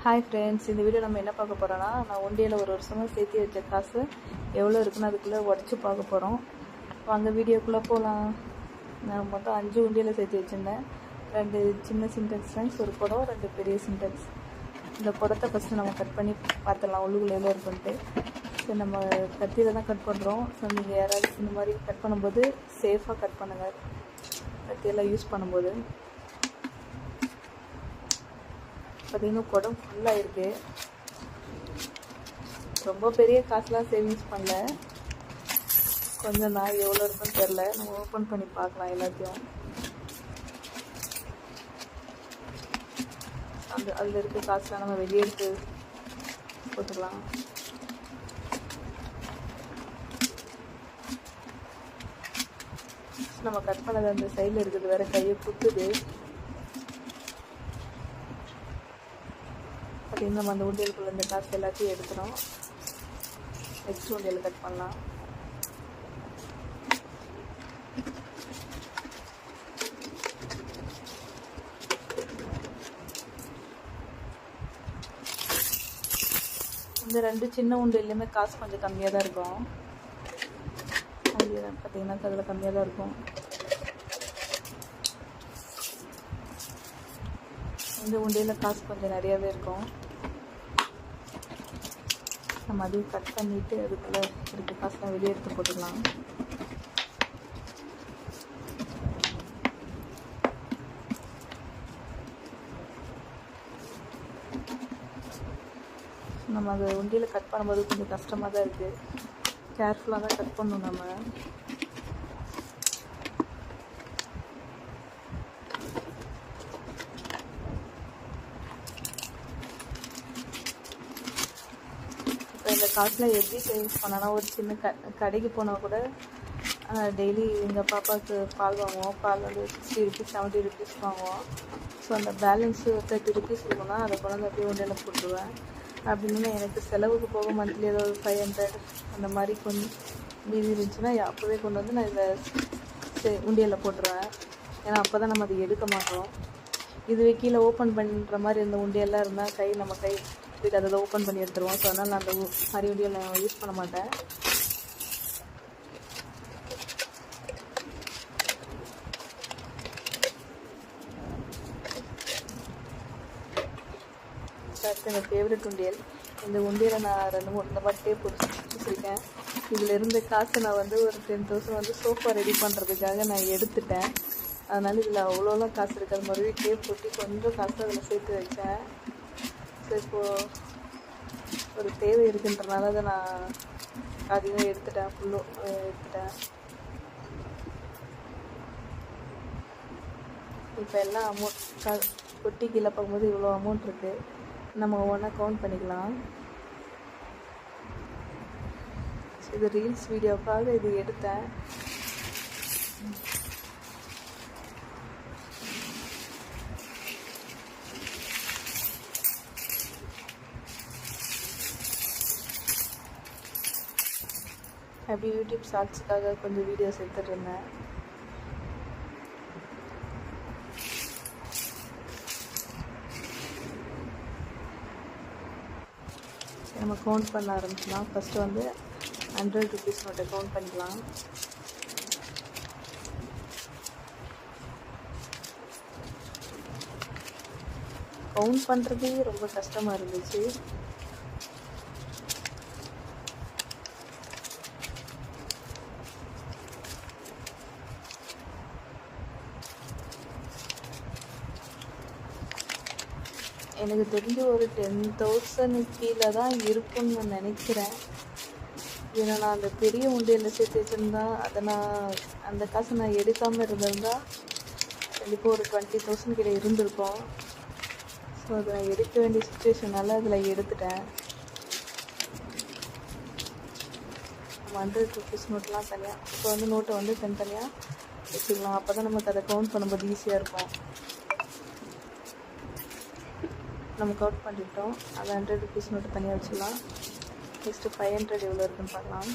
Hi friends, இந்த video நம்ம என்ன பார்க்க போகிறோன்னா, நான் ஒண்டியில் ஒரு வருஷமாக சேர்த்து வச்ச காசு எவ்வளோ இருக்குன்னு அதுக்குள்ளே உடச்சி பார்க்க போகிறோம். வாங்க வீடியோக்குள்ளே போகலாம். நான் மொத்தம் 5 உண்டியில் சேர்த்து வச்சுருந்தேன். 2 சின்ன சின்டெக்ஸ் டேங்க்ஸ், ஒரு குடம், 2 பெரிய சின்டெக்ஸ். இந்த குடத்தை ஃபஸ்ட்டு நம்ம கட் பண்ணி பார்த்துடலாம் உள்ளுக்குள்ளே எவ்வளோ இருக்குன்ட்டு. சரி, நம்ம கத்தியில் தான் கட் பண்ணுறோம். ஸோ நீங்கள் யாராவது இந்த மாதிரி கட் பண்ணும்போது சேஃபாக கட் பண்ணுங்கள், கத்தியெல்லாம் யூஸ் பண்ணும்போது. பார்த்திங்கன்னா குடம் ஃபுல்லாக இருக்குது. ரொம்ப பெரிய காசுலாம் சேவிங்ஸ் பண்ணல, கொஞ்சம் நான் எவ்வளோ இருக்குன்னு தெரில. நம்ம ஓப்பன் பண்ணி பார்க்கலாம் எல்லாத்தையும். அதில் இருக்க காசுலாம் நம்ம வெளியே எடுத்து போட்டுக்கலாம். நம்ம கட் பண்ணது அந்த சைடில் இருக்குது, வேறு கையை குத்துது. பார்த்திங்கன்னா நம்ம அந்த உண்டியலுக்குள்ள இந்த காசு எல்லாத்தையும் எடுத்துகிறோம். நெக்ஸ்ட் உண்டியல் கட் பண்ணலாம். இந்த 2 சின்ன உண்டியல்லையுமே காசு கொஞ்சம் கம்மியாக தான் இருக்கும். பார்த்திங்கன்னா அதில் கம்மியாக தான் இருக்கும். இந்த உண்டியில் காசு கொஞ்சம் நிறையாவே இருக்கும். நம்ம அதையும் கட் பண்ணிவிட்டு அதுக்குள்ளே இருக்க காசுலாம் வெளியே எடுத்து போட்டுக்கலாம். நம்ம அது உண்டியில் கட் பண்ணும்போது கொஞ்சம் கஷ்டமாக தான் இருக்குது. கேர்ஃபுல்லாக தான் கட் பண்ணணும் நம்ம. இந்த காசில் எப்படி சேவிங்ஸ் பண்ணனா, ஒரு சின்ன கடைக்கு போனால் கூட டெய்லி எங்கள் பாப்பாவுக்கு பால் வாங்குவோம். பால் வந்து 60 ருபீஸ் 70 ருபீஸ் வாங்குவோம். ஸோ அந்த பேலன்ஸு 30 ருபீஸ் இருக்குன்னா அதை கொண்டு அப்படியே உண்டியில் போட்டுருவேன். அப்படின்னா எனக்கு செலவுக்கு போக மந்த்லி ஏதோ 500 அந்த மாதிரி கொஞ்சம் மீதி இருந்துச்சுன்னா அப்போவே கொண்டு வந்து நான் இதில் உண்டியலில் போட்டுருவேன். ஏன்னா அப்போ தான் நம்ம அதை எடுக்க மாட்டோம். இதுவே கீழே ஓப்பன் பண்ணுற மாதிரி இருந்த உண்டியெல்லாம் இருந்தால் நம்ம கை இதுக்கு அதை ஓப்பன் பண்ணி எடுத்துருவோம். ஸோ அதனால் நான் அந்த மாதிரி உண்டியல் நான் யூஸ் பண்ண மாட்டேன். அடுத்து எங்கள் ஃபேவரட் உண்டியல். இந்த உண்டியலை நான் 2-3 இந்த மாதிரி டேப் வச்சுருக்கேன். இதில் இருந்த காசு நான் வந்து ஒரு 10,000 வந்து சோஃபா ரெடி பண்ணுறதுக்காக நான் எடுத்துட்டேன். அதனால் இதில் அவ்வளோலாம் காசு இருக்காது. மறுபடியும் டேப் போட்டு கொஞ்சம் காசு அதில் சேர்த்து வச்சேன். ஸோ இப்போது ஒரு தேவை இருக்குன்றனால அதை நான் அதிகம் எடுத்துட்டேன், ஃபுல்லும் எடுத்துட்டேன். இப்போ எல்லாம் அமௌண்ட் கொட்டி கீழே பார்க்கும்போது இவ்வளோ அமௌண்ட் இருக்குது. நம்ம ஒவ்வொன்றா கவுண்ட் பண்ணிக்கலாம். இது ரீல்ஸ் வீடியோக்காக இது எடுத்தேன். அப்படி யூடியூப் ஷார்ட்ஸுக்காக கொஞ்சம் வீடியோஸ் எடுத்துகிட்டு இருந்தேன். நம்ம கவுண்ட் பண்ண ஆரம்பிச்சோம்னா ஃபஸ்ட்டு வந்து 100 ருபீஸ் நோட்டை கவுண்ட் பண்ணிக்கலாம். கவுண்ட் பண்ணுறதே ரொம்ப கஷ்டமாக இருந்துச்சு. எனக்கு தெரிஞ்சு ஒரு 10,000 கீழே தான் இருக்குன்னு நினைக்கிறேன். ஏன்னா நான் அந்த பெரிய உண்டியலில் சேர்த்து வச்சுருந்தா அந்த காசை நான் எடுக்காமல் இருந்திருந்தால் கண்டிப்பாக ஒரு 20,000 கிட்ட இருந்திருக்கும். ஸோ அதை நான் எடுக்க வேண்டிய சுச்சுவேஷனால் அதில் எடுத்துட்டேன். நம்ம 100 ருபீஸ் நோட்டெலாம் தனியாக, இப்போ வந்து நோட்டை வந்து தனித்தனியாக வச்சுக்கலாம். அப்போ தான் நமக்கு அதை கவுண்ட் பண்ணும்போது ஈஸியாக இருக்கும். நம்ம கவுண்ட் பண்ணிட்டோம். அதை 100 ருபீஸ் நோட்டு தனியாக வச்சுக்கலாம். நெக்ஸ்ட்டு 500 எவ்வளோ இருக்குன்னு பார்க்கலாம்.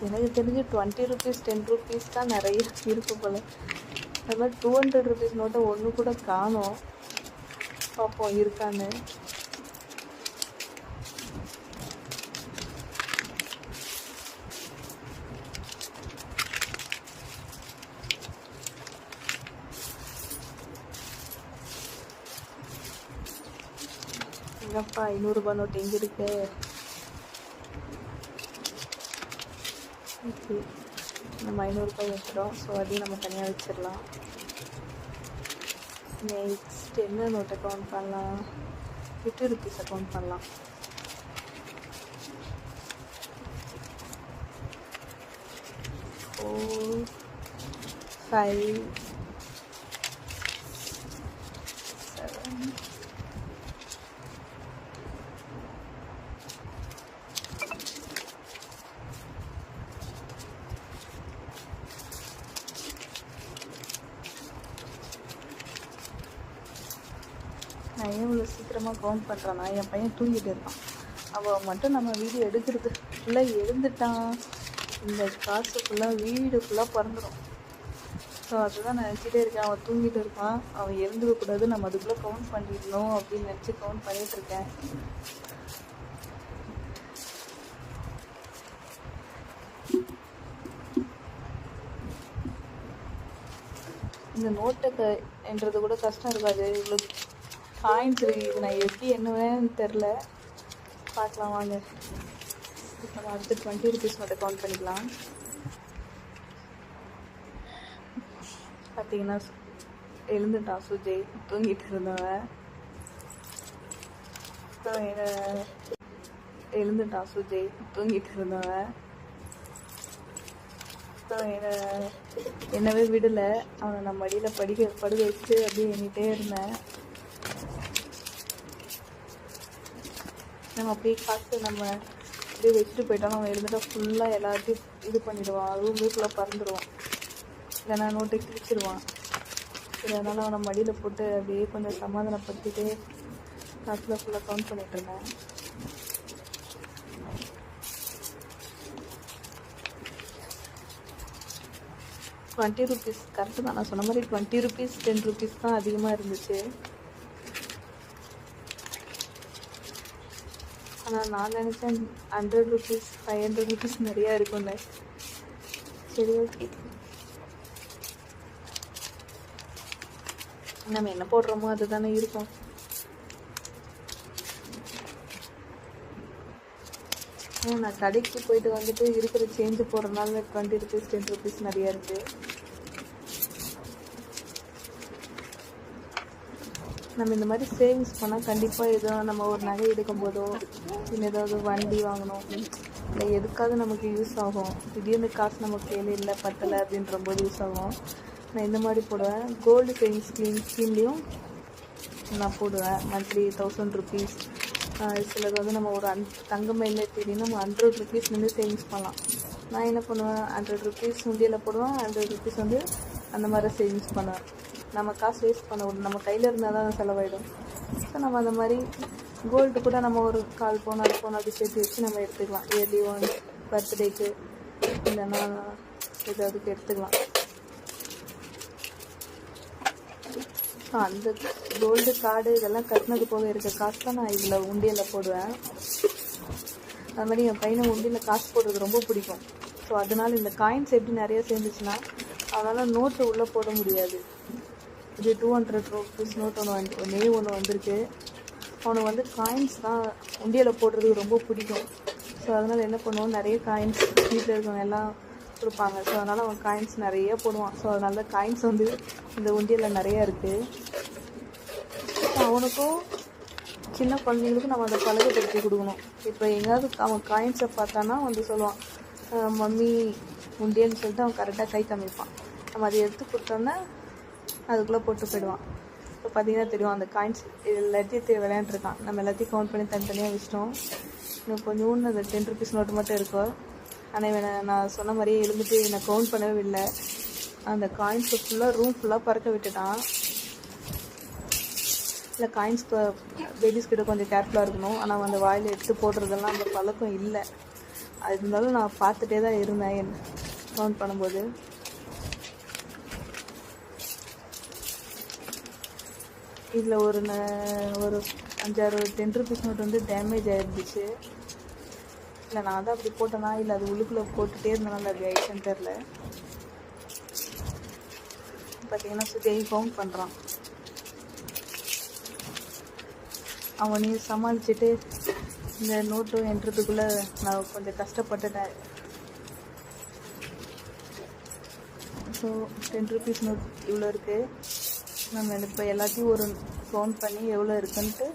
எனக்கு தெரிஞ்சு 20 ருபீஸ் 10 ருபீஸ் தான் நிறைய இருக்கு போல். அது மாதிரி 200 ருபீஸ் நோட்டை ஒன்று கூட காணோம். பார்ப்போம் இருக்கான்னு. எங்கப்பா 500 ரூபாய் நோட்டு எங்கே இருக்கு? ஓகே, நம்ம 500 ரூபாய் வச்சுட்டோம். ஸோ அதையும் நம்ம தனியாக வச்சிடலாம். நெக்ஸ்ட் என்ன நோட் அக்கௌண்ட் பண்ணலாம்? 50 ருபீஸ் அக்கௌண்ட் பண்ணலாம். Four, 5, 7. நான் ஏன் இவ்வளோ சீக்கிரமாக கவுண்ட் பண்ணுறேன்னா, என் பையன் தூங்கிட்டு இருக்கான். அவள் மட்டும் நம்ம வீடியோ எடுக்கிறது ஃபுல்லாக எழுந்துட்டான், இந்த காசு ஃபுல்லாக வீடு ஃபுல்லாக பறந்துடும். ஸோ அதுதான் நான் நினச்சிட்டே இருக்கேன். அவன் தூங்கிட்டு இருக்கான், அவன் எழுந்துக்கக்கூடாது, நம்ம அதுக்குள்ளே கவுண்ட் பண்ணிடணும் அப்படின்னு நினச்சி கவுண்ட் பண்ணிகிட்ருக்கேன். இந்த நோட்டை என்றது கூட கஷ்டம் இருக்காது. இவ்வளோ காயின்ஸ் இருக்குது. இது நான் எப்படி என்னவேன்னு தெரில. பார்க்கலாம் வாங்க. நம்ம அடுத்து 20 ருபீஸ் மட்டும் கவுண்ட் பண்ணிக்கலாம். பார்த்தீங்கன்னா எழுந்துட்டான் சுஜய், தூங்கிட்டு இருந்தவன். எழுந்துட்டான் சுஜய், தூங்கிட்டு இருந்தவன். என்னவே விடலை. அவனை நான் மடியில் படுக்க வச்சு அப்படியே எண்ணிட்டே இருந்தேன். நம்ம அப்படியே காசு நம்ம அப்படியே வச்சுட்டு போயிட்டோம். நம்ம எழுந்துட்டா ஃபுல்லாக எல்லாத்தையும் இது பண்ணிடுவான், ரூம்லேயே ஃபுல்லாக பறந்துடுவான், இல்லைனா நோட்டை கிழிச்சிடுவான். அதனால் அவனை மடியில் போட்டு அப்படியே கொஞ்சம் சமாதானப்படுத்திட்டு காசில் ஃபுல்லாக கவுண்ட் பண்ணிகிட்டு இருந்தேன். ₹20 கரெக்டு தான். நான் சொன்ன மாதிரி ₹20, ₹10 தான் அதிகமாக இருந்துச்சு. ஆனால் நான் நினச்சேன் ₹100, ₹500 நிறையா இருக்கும்ல. சரி ஓகே, நம்ம என்ன போடுறோமோ அது தானே இருக்கும். நான் கடைக்கு போயிட்டு வந்துட்டு இருக்கிற சேஞ்சு போடுறதுனால ₹20, ₹10 நிறையா இருக்குது. நம்ம இந்த மாதிரி சேவிங்ஸ் பண்ணால் கண்டிப்பாக ஏதோ நம்ம ஒரு நகை எடுக்கும் போதோ இல்லை ஏதாவது வண்டி வாங்கணும் இல்லை எதுக்காவது நமக்கு யூஸ் ஆகும். திடீர்னு காசு நமக்கு கையில் இல்லை பத்தலை அப்படின்ற போது யூஸ் ஆகும். நான் இந்த மாதிரி போடுவேன். கோல்டு சேவிங்ஸ் ஸ்கீம்லேயும் நான் போடுவேன். மந்த்லி ₹1000. சிலது வந்து நம்ம ஒரு தங்கம் இல்லை தேடினா நம்ம ₹100 சேவிங்ஸ் பண்ணலாம். நான் என்ன பண்ணுவேன், ₹100 உண்டியில் போடுவேன், ₹100 வந்து அந்த மாதிரி சேவிங்ஸ் பண்ணுவேன். நம்ம காசு வேஸ்ட் பண்ண விடும், நம்ம கையில் இருந்தால் தான் செலவாயிடும். ஸோ நம்ம அந்த மாதிரி கோல்டு கூட நம்ம ஒரு 1/4 பவுன் 1/2 பவுன் அப்படி சேர்த்து வச்சு நம்ம எடுத்துக்கலாம். இயர்லி ஒன் பர்த்டேக்கு இல்லைன்னா ஏதாவதுக்கு எடுத்துக்கலாம். ஸோ அந்த கோல்டு கார்டு இதெல்லாம் கட்டினது போக இருக்க காசு தான் நான் இதில் உண்டியலில் போடுவேன். அது மாதிரி என் பையனை உண்டியில் காசு போடுறது ரொம்ப பிடிக்கும். ஸோ அதனால் இந்த காயின்ஸ் எப்படி நிறையா சேர்ந்துச்சுன்னா அதனால் நோட்டு உள்ளே போட முடியாது. இது ₹200 நோட் ஒன்று வந்திருக்கு. அவனுக்கு வந்து காயின்ஸ் தான் உண்டியில் போடுறதுக்கு ரொம்ப பிடிக்கும். ஸோ அதனால் என்ன பண்ணுவோம், நிறைய காயின்ஸ் வீட்டில் இருக்கவங்க எல்லாம் கொடுப்பாங்க. ஸோ அதனால் அவன் காயின்ஸ் நிறைய போடுவான். ஸோ அதனால காயின்ஸ் வந்து இந்த உண்டியலில் நிறையா இருக்குது. அவனுக்கும் சின்ன குழந்தைங்களுக்கும் நம்ம அதை பழக்கப்படுத்தி கொடுக்கணும். இப்போ எங்கேயாவது அவன் காயின்ஸை பார்த்தானா வந்து சொல்லுவான், மம்மி உண்டியல்னு சொல்லிட்டு அவன் கரெக்டாக கை காமிப்பான். நம்ம அதை எடுத்து கொடுத்தோன்னா அதுக்குள்ளே போட்டு போயிடுவான். இப்போ பார்த்தீங்கன்னா தெரியும் அந்த காயின்ஸ் எல்லாத்தையும் விளையாண்டுருக்கான். நம்ம எல்லாத்தையும் கவுண்ட் பண்ணி தனித்தனியாக வச்சிட்டோம். இன்னும் கொஞ்சோண்டு அந்த ₹10 நோட்டு மட்டும் இருக்கும். ஆனால் இவனை நான் சொன்ன மாதிரியே எழுந்துட்டு என்னை கவுண்ட் பண்ணவே இல்லை. அந்த காயின்ஸை ஃபுல்லாக ரூம் ஃபுல்லாக பறக்க விட்டுட்டான். இல்லை காயின்ஸ் பேபிஸ் கிட்ட கொஞ்சம் கேர்ஃபுல்லாக இருக்கணும். ஆனால் அந்த வாயில் எடுத்து போடுறதெல்லாம் அந்த பழக்கம் இல்லை. அது இருந்தாலும் நான் பார்த்துட்டே தான் இருந்தேன் கவுண்ட் பண்ணும்போது. இதில் ஒரு 5-6 10 ருபீஸ் நோட் வந்து டேமேஜ் ஆகிருந்துச்சு. இல்லை நான் தான் அப்படி போட்டேனா இல்லை அது உள்ளுக்குள்ளே போட்டுகிட்டே இருந்தனால அப்படி ஆயிடுச்சுன்னு தெரில. பார்த்தீங்கன்னா சுஜய் ஃபோன் பண்ணுறான். அவனையும் சமாளிச்சுட்டு இந்த நோட்டும் என்றதுக்குள்ளே நான் கொஞ்சம் கஷ்டப்பட்டுட்டேன். ஸோ 10 ருபீஸ் நோட் இவ்வளோ இருக்குது. நம்ம இப்போ எல்லாத்தையும் ஒரு கவுண்ட் பண்ணி எவ்வளோ இருக்குன்ட்டு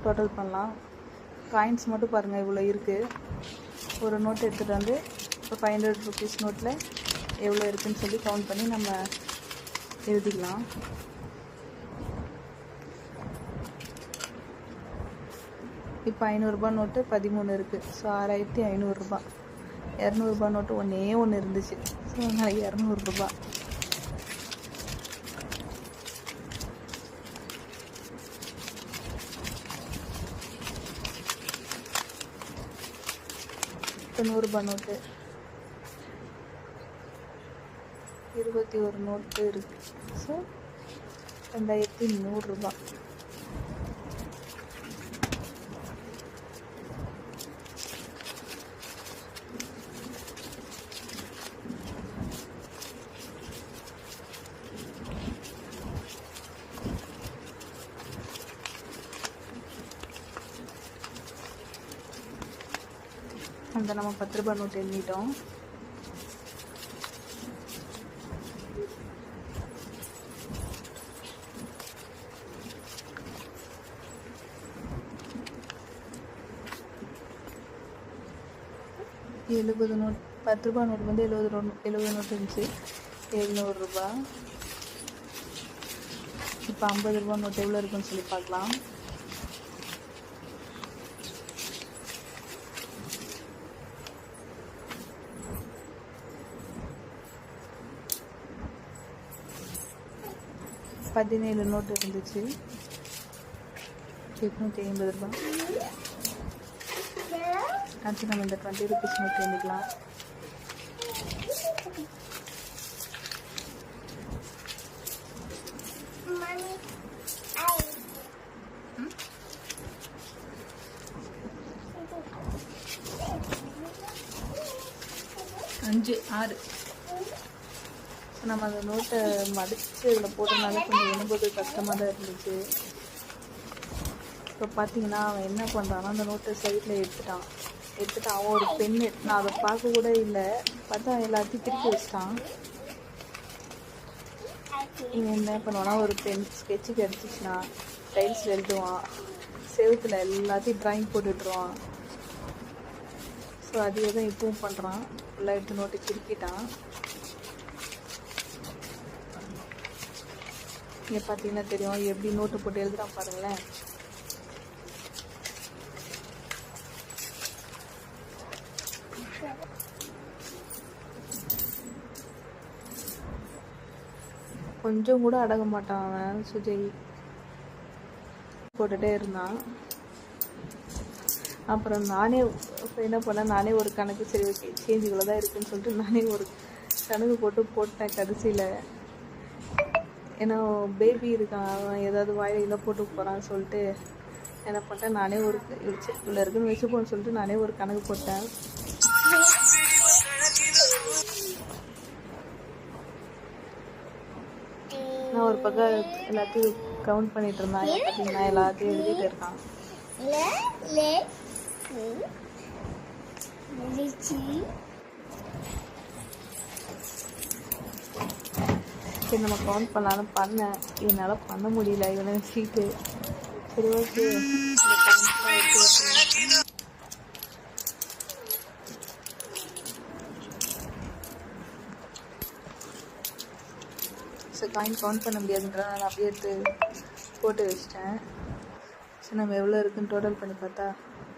டோட்டல் பண்ணலாம். காயின்ஸ் மட்டும் பாருங்கள் இவ்வளோ இருக்குது. ஒரு நோட் எடுத்துகிட்டு வந்து இப்போ 500 ருபீஸ் நோட்டில் எவ்வளோ இருக்குதுன்னு சொல்லி கவுண்ட் பண்ணி நம்ம எழுதிக்கலாம். இப்போ 500 ரூபா நோட்டு 13 இருக்குது. ஸோ 6500 ரூபா. 200 ரூபா நோட்டு ஒன்று இருந்துச்சு. ஸோ அதனால் 200 ரூபா. இப்போ 100 ரூபா நோட்டு 21 நோட்டு இருக்குது. ஸோ 2100 ரூபா. அந்த நம்ம 10 ரூபா நோட்டு எண்ணிட்டோம். எழுபது நோட் 10 ரூபா நோட்டு வந்து 70 நோட்டு இருந்துச்சு. 700 ரூபா. இப்போ 50 ரூபா நோட்டு எவ்வளோ இருக்குன்னு சொல்லி பார்க்கலாம். பதினேழு நோட்டு இருந்துச்சு. 850 ரூபா. அடுத்து நம்ம இந்த 20 ருபீஸ் நோட்டு எண்ணிக்கலாம். அஞ்சு 6. நம்ம அந்த நோட்டை மடித்து இதில் போட்டனால கொஞ்சம் எண்ணும்போது கஷ்டமாக தான் இருந்துச்சு. இப்போ பார்த்தீங்கன்னா அவன் என்ன பண்ணுறான்னா அந்த நோட்டை சைடில் எடுத்துட்டான். அவன் ஒரு பென் நான் அதை பார்க்க கூட இல்லை. பார்த்தா எல்லாத்தையும் திருப்பி வச்சிட்டான். இவன் என்ன பண்ணுவான்னா ஒரு பென் ஸ்கெட்சு கிடச்சிச்சின்னா டைல்ஸில் எழுதுவான். செவுத்தில் எல்லாத்தையும் ட்ராயிங் போட்டுட்ருவான். ஸோ அதே தான் இப்பவும் பண்ணுறான். ஃபுல்லாக எடுத்து நோட்டை கிறுக்கிட்டான். இங்கே பார்த்தீங்கன்னா தெரியும் எப்படி நோட்டு போட்டு எழுதுறான் பாருங்களேன். கொஞ்சம் கூட அடங்க மாட்டான் அவன். சுஜய் போட்டுகிட்டே இருந்தான். அப்புறம் நானே என்ன பண்ணேன், நானே ஒரு கணக்கு சரி ஓகே சேஞ்ச் இவ்வளோ தான் இருக்குதுன்னு சொல்லிட்டு நானே ஒரு கணக்கு போட்டேன் கடைசியில். ஏன்னா பேபி இருக்கான், அவன் ஏதாவது வாயில போட்டு போகிறான்னு சொல்லிட்டு என்ன பண்ணிட்டேன், நானே ஒரு இவ்வளோ இருக்குன்னு வச்சுப்போன்னு சொல்லிட்டு நானே ஒரு கணக்கு போட்டேன். நான் ஒரு பக்கம் எல்லாத்தையும் கவுண்ட் பண்ணிட்டு இருந்தான். பார்த்தீங்கன்னா எல்லாத்தையும் எழுதிட்டு இருக்கான். சரி நம்ம கவுண்ட் பண்ணலான்னு பண்ணேன். என்னால் பண்ண முடியல இவனை வச்சுக்கிட்டு. சரி ஓகே ஸோ காயின் கவுண்ட் பண்ண முடியாதுன்றத நான் அப்படியே எடுத்து போட்டு வச்சிட்டேன். சரி நம்ம எவ்வளோ இருக்குன்னு டோட்டல் பண்ணி பார்த்தா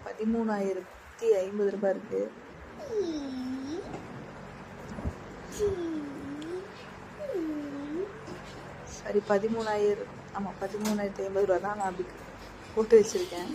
13,050 ரூபாய் இருக்குது. சரி 13,000 ஆமாம் 13,050 ரூபா தான் நான் அப்படி போட்டு வச்சுருக்கேன்.